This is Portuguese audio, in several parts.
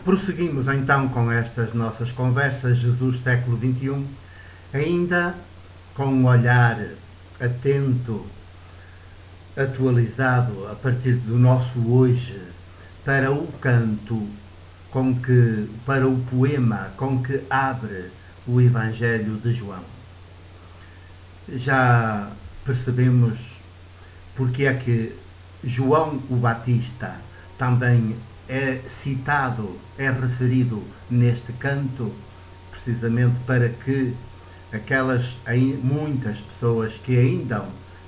Prosseguimos então com estas nossas conversas Jesus século XXI, ainda com um olhar atento, atualizado a partir do nosso hoje para o canto para o poema com que abre o Evangelho de João. Já percebemos porque é que João o Batista também é citado, é referido neste canto, precisamente para que muitas pessoas que ainda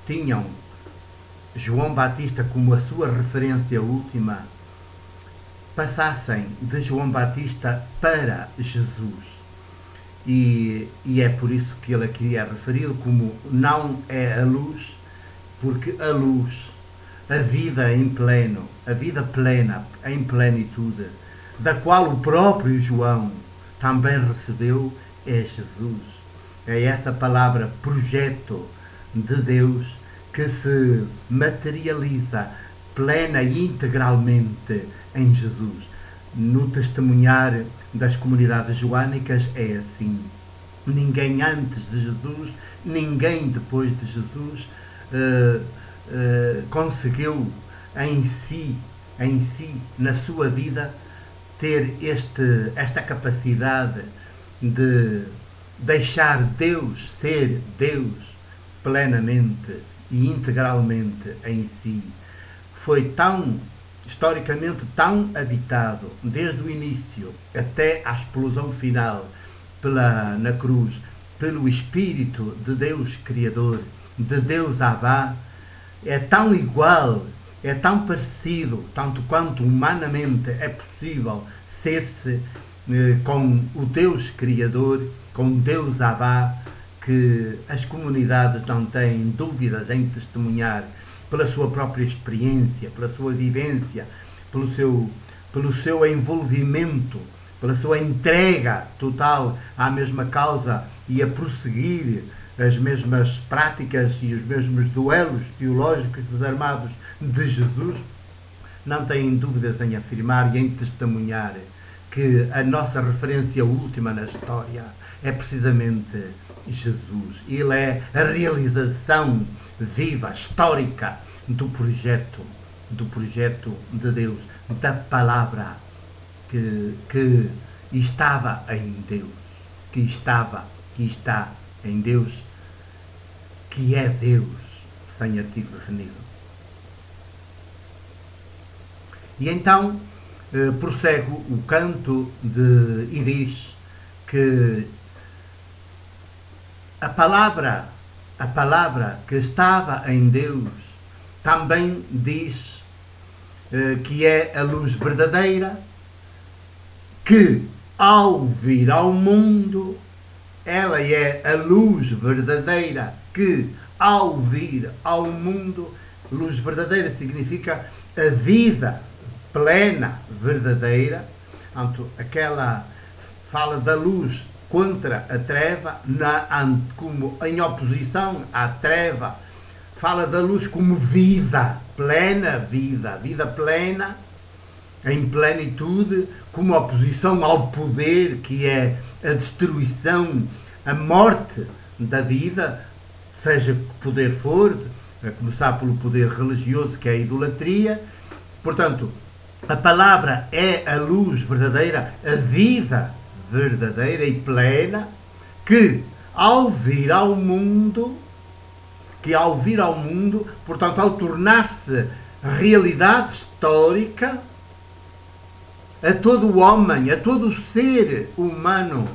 tinham João Batista como a sua referência última, passassem de João Batista para Jesus. E é por isso que ele aqui é referido como não é a luz, porque a luz, a vida em pleno, a vida plena, em plenitude, da qual o próprio João também recebeu, é Jesus. É essa palavra projeto de Deus que se materializa plena e integralmente em Jesus. No testemunhar das comunidades joânicas é assim. Ninguém antes de Jesus, ninguém depois de Jesus conseguiu em si, na sua vida, ter esta capacidade de deixar Deus ser Deus plenamente e integralmente em si. Foi historicamente tão habitado, desde o início até à explosão final na cruz, pelo Espírito de Deus Criador, de Deus Abá, é tão igual, é tão parecido, tanto quanto humanamente é possível ser-se com o Deus Criador, com Deus Abá, que as comunidades não têm dúvidas em testemunhar pela sua própria experiência, pela sua vivência, pelo seu envolvimento, pela sua entrega total à mesma causa e a prosseguir as mesmas práticas e os mesmos duelos teológicos desarmados de Jesus, não têm dúvidas em afirmar e em testemunhar que a nossa referência última na história é precisamente Jesus. Ele é a realização viva, histórica do projeto de Deus, da palavra que estava em Deus, que está em Deus, que é Deus, sem artigo definido. E então prossegue o canto e diz que a palavra que estava em Deus também diz que é a luz verdadeira, que ao vir ao mundo, ela é a luz verdadeira que ao vir ao mundo, luz verdadeira significa a vida plena, verdadeira. Portanto, aquela fala da luz contra a treva, como em oposição à treva, fala da luz como vida plena, vida plena, em plenitude, como oposição ao poder, que é a destruição, a morte da vida, seja que poder for, a começar pelo poder religioso, que é a idolatria. Portanto, a palavra é a luz verdadeira, a vida verdadeira e plena, que ao vir ao mundo, portanto, ao tornar-se realidade histórica, a todo o homem, a todo o ser humano,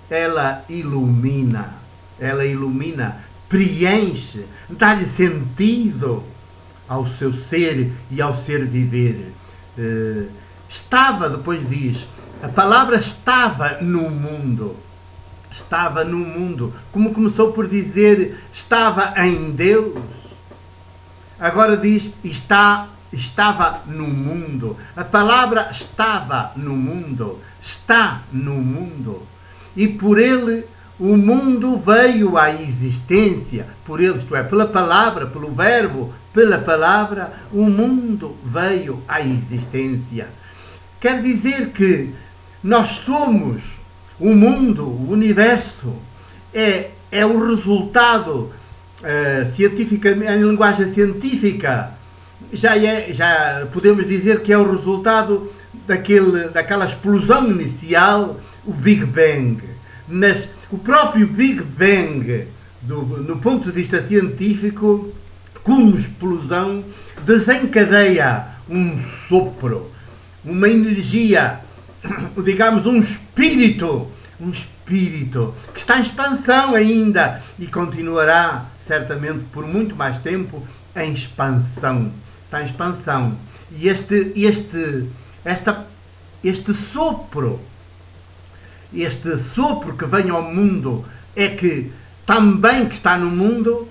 ela ilumina, preenche, dá-lhe sentido ao seu ser e ao ser viver. Depois diz, a palavra estava no mundo, como começou por dizer, estava em Deus, agora diz, estava no mundo. A palavra estava no mundo, está no mundo, e por ele o mundo veio à existência. Por ele, isto é, pela palavra, pelo verbo, pela palavra, o mundo veio à existência. Quer dizer que nós somos o mundo, o universo, é o resultado, cientificamente, em linguagem científica, já podemos dizer que é o resultado daquela explosão inicial, o Big Bang. Mas o próprio Big Bang, no ponto de vista científico, como explosão, desencadeia um sopro, uma energia, digamos, um espírito que está em expansão ainda e continuará certamente por muito mais tempo em expansão. Está em expansão. E este sopro que vem ao mundo é que também que está no mundo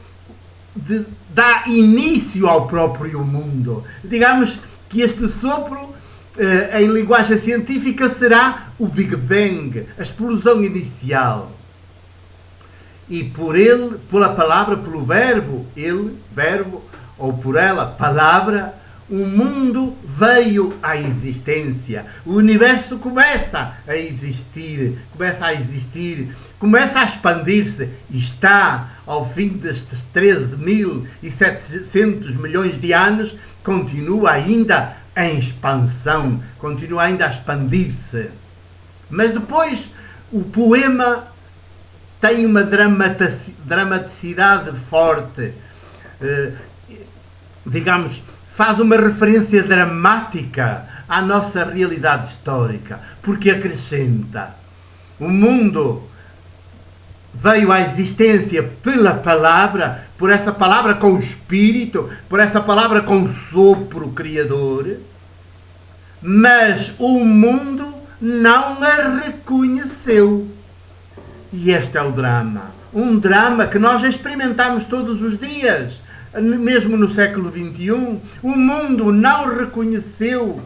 dá início ao próprio mundo. Digamos que este sopro, em linguagem científica, será o Big Bang, a explosão inicial. E pela palavra, pelo verbo, ou por ela, palavra, o mundo veio à existência. O universo começa a existir, começa a expandir-se e está, ao fim destes 13.700 milhões de anos, continua ainda em expansão, continua ainda a expandir-se. Mas depois o poema tem uma dramaticidade forte, digamos, faz uma referência dramática à nossa realidade histórica, porque acrescenta: o mundo veio à existência pela palavra, por essa palavra com o espírito, por essa palavra com o sopro criador, mas o mundo não a reconheceu. E este é o drama. Um drama que nós experimentamos todos os dias, mesmo no século XXI. O mundo não reconheceu.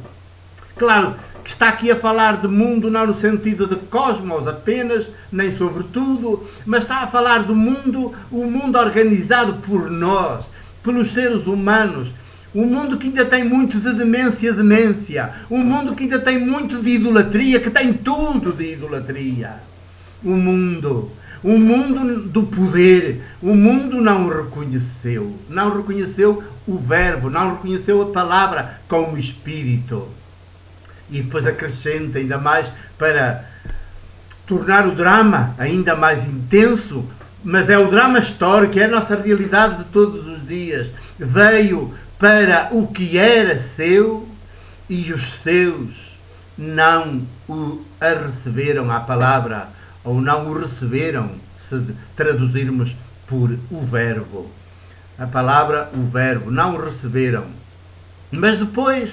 Claro que está aqui a falar de mundo não no sentido de cosmos apenas, nem sobretudo, mas está a falar do mundo, o mundo organizado por nós, pelos seres humanos. Um mundo que ainda tem muito de demência. Um mundo que ainda tem muito de idolatria, que tem tudo de idolatria. O mundo do poder, o mundo não reconheceu o verbo, não reconheceu a palavra como espírito. E depois acrescenta ainda mais para tornar o drama ainda mais intenso, mas é o drama histórico, é a nossa realidade de todos os dias. Veio para o que era seu e os seus não a receberam, a palavra, ou não o receberam, se traduzirmos por o verbo. A palavra, o verbo, não o receberam. Mas depois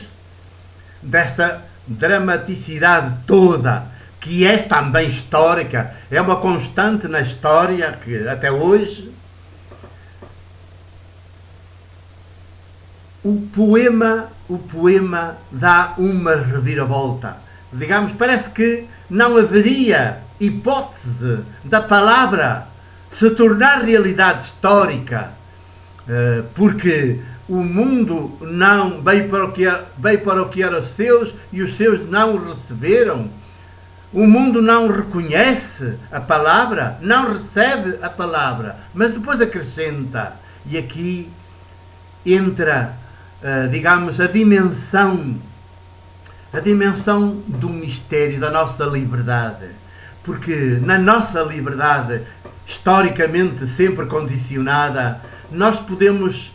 desta dramaticidade toda, que é também histórica, é uma constante na história, que até hoje, o poema dá uma reviravolta. Digamos, parece que não haveria hipótese da palavra se tornar realidade histórica, porque o mundo não veio para o que era seus e os seus não o receberam. O mundo não reconhece a palavra, não recebe a palavra, mas depois acrescenta, e aqui entra, digamos, a dimensão do mistério da nossa liberdade. Porque na nossa liberdade, historicamente sempre condicionada, nós podemos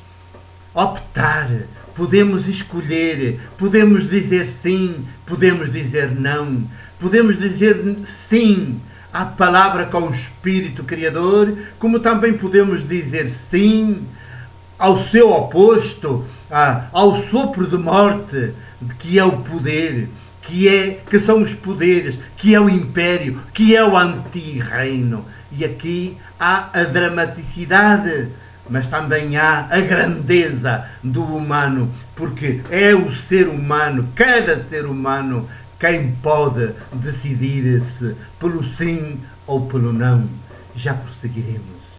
optar, podemos escolher, podemos dizer sim, podemos dizer não, podemos dizer sim à palavra com o Espírito Criador, como também podemos dizer sim ao seu oposto, ao sopro de morte, que é o poder, que são os poderes, que é o império, que é o anti-reino. E aqui há a dramaticidade, mas também há a grandeza do humano, porque é o ser humano, cada ser humano, quem pode decidir-se pelo sim ou pelo não. Já prosseguiremos.